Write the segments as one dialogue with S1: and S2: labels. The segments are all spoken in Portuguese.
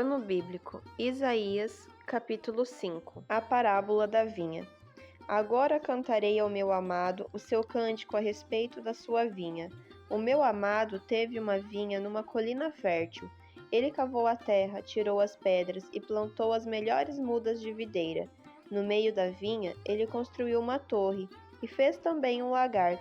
S1: Ano bíblico, Isaías, capítulo 5. A parábola da vinha. Agora cantarei ao meu amado o seu cântico a respeito da sua vinha. O meu amado teve uma vinha numa colina fértil. Ele cavou a terra, tirou as pedras e plantou as melhores mudas de videira. No meio da vinha, ele construiu uma torre e fez também um lagar.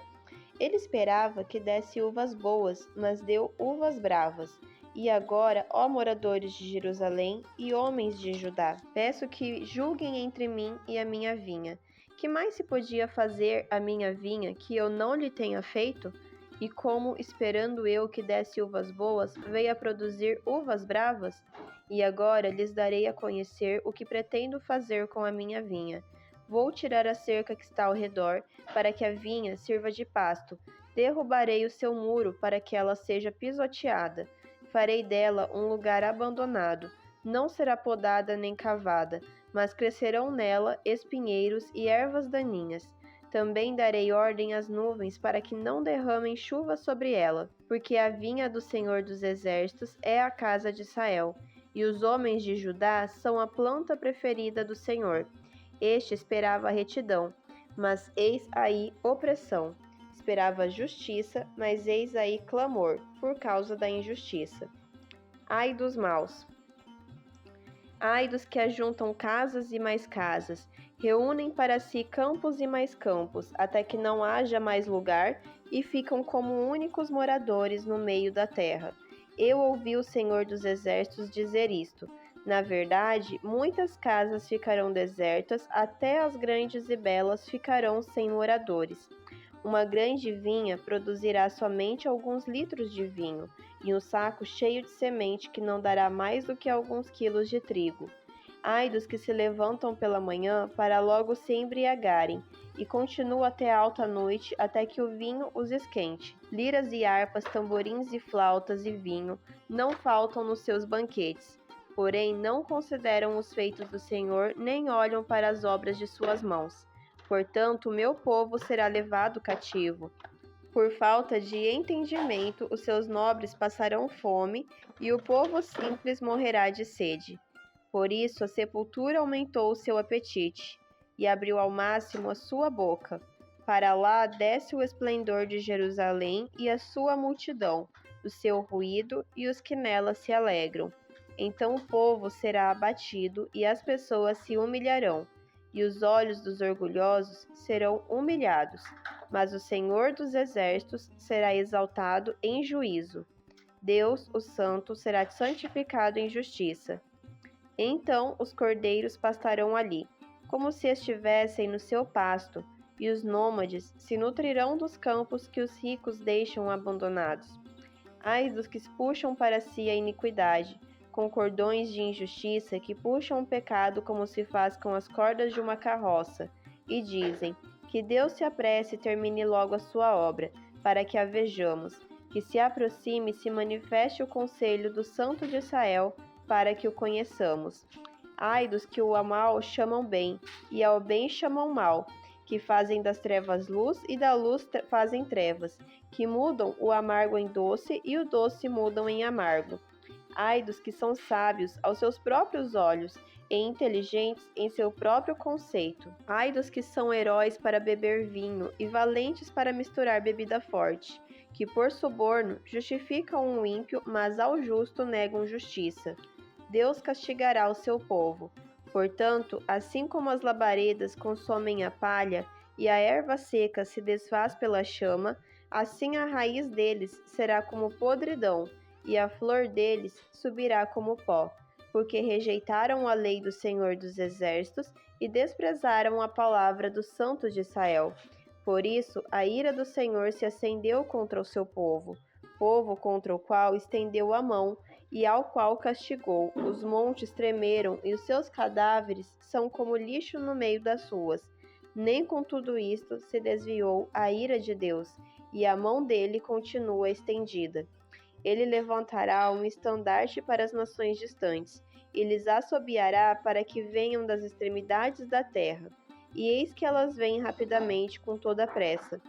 S1: Ele esperava que desse uvas boas, mas deu uvas bravas. E agora, ó moradores de Jerusalém e homens de Judá, peço que julguem entre mim e a minha vinha. Que mais se podia fazer à minha vinha que eu não lhe tenha feito? E como, esperando eu que desse uvas boas, veio a produzir uvas bravas? E agora lhes darei a conhecer o que pretendo fazer com a minha vinha. Vou tirar a cerca que está ao redor, para que a vinha sirva de pasto. Derrubarei o seu muro para que ela seja pisoteada. Farei dela um lugar abandonado. Não será podada nem cavada, mas crescerão nela espinheiros e ervas daninhas. Também darei ordem às nuvens para que não derramem chuva sobre ela, porque a vinha do Senhor dos Exércitos é a casa de Israel, e os homens de Judá são a planta preferida do Senhor. Este esperava a retidão, mas eis aí opressão. Esperava justiça, mas eis aí clamor, por causa da injustiça. Ai dos maus! Ai dos que ajuntam casas e mais casas, reúnem para si campos e mais campos, até que não haja mais lugar, e ficam como únicos moradores no meio da terra. Eu ouvi o Senhor dos Exércitos dizer isto. Na verdade, muitas casas ficarão desertas, até as grandes e belas ficarão sem moradores. Uma grande vinha produzirá somente alguns litros de vinho, e um saco cheio de semente que não dará mais do que alguns quilos de trigo. Ai dos que se levantam pela manhã para logo se embriagarem, e continuam até alta noite, até que o vinho os esquente. Liras e harpas, tamborins e flautas e vinho não faltam nos seus banquetes. Porém, não consideram os feitos do Senhor, nem olham para as obras de suas mãos. Portanto, o meu povo será levado cativo. Por falta de entendimento, os seus nobres passarão fome, e o povo simples morrerá de sede. Por isso, a sepultura aumentou o seu apetite, e abriu ao máximo a sua boca. Para lá desce o esplendor de Jerusalém e a sua multidão, o seu ruído e os que nela se alegram. Então o povo será abatido e as pessoas se humilharão, e os olhos dos orgulhosos serão humilhados, mas o Senhor dos Exércitos será exaltado em juízo. Deus, o Santo, será santificado em justiça. Então os cordeiros pastarão ali, como se estivessem no seu pasto, e os nômades se nutrirão dos campos que os ricos deixam abandonados. Ai dos que puxam para si a iniquidade, com cordões de injustiça que puxam o pecado como se faz com as cordas de uma carroça, e dizem: que Deus se apresse e termine logo a sua obra, para que a vejamos, que se aproxime e se manifeste o conselho do Santo de Israel, para que o conheçamos. Ai dos que o mal chamam bem, e ao bem chamam mal, que fazem das trevas luz e da luz fazem trevas, que mudam o amargo em doce e o doce mudam em amargo. Ai dos que são sábios aos seus próprios olhos e inteligentes em seu próprio conceito. Ai dos que são heróis para beber vinho e valentes para misturar bebida forte, que por suborno justificam um ímpio, mas ao justo negam justiça. Deus castigará o seu povo. Portanto, assim como as labaredas consomem a palha e a erva seca se desfaz pela chama, assim a raiz deles será como podridão, e a flor deles subirá como pó, porque rejeitaram a lei do Senhor dos Exércitos e desprezaram a palavra do Santo de Israel. Por isso, a ira do Senhor se acendeu contra o seu povo contra o qual estendeu a mão e ao qual castigou. Os montes tremeram e os seus cadáveres são como lixo no meio das ruas. Nem com tudo isto se desviou a ira de Deus, e a mão dele continua estendida. Ele levantará um estandarte para as nações distantes, e lhes assobiará para que venham das extremidades da terra. E eis que elas vêm rapidamente com toda a pressa.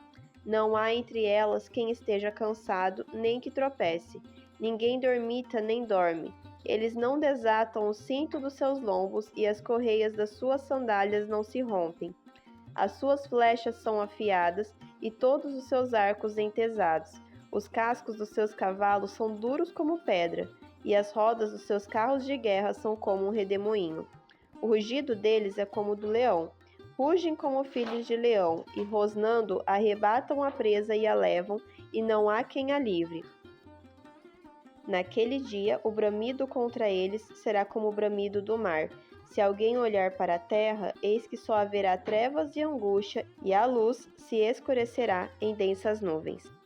S1: Não há entre elas quem esteja cansado, nem que tropece. Ninguém dormita nem dorme. Eles não desatam o cinto dos seus lombos e as correias das suas sandálias não se rompem. As suas flechas são afiadas e todos os seus arcos entesados. Os cascos dos seus cavalos são duros como pedra, e as rodas dos seus carros de guerra são como um redemoinho. O rugido deles é como o do leão. Rugem como filhos de leão, e rosnando arrebatam a presa e a levam, e não há quem a livre. Naquele dia, o bramido contra eles será como o bramido do mar. Se alguém olhar para a terra, eis que só haverá trevas e angústia, e a luz se escurecerá em densas nuvens.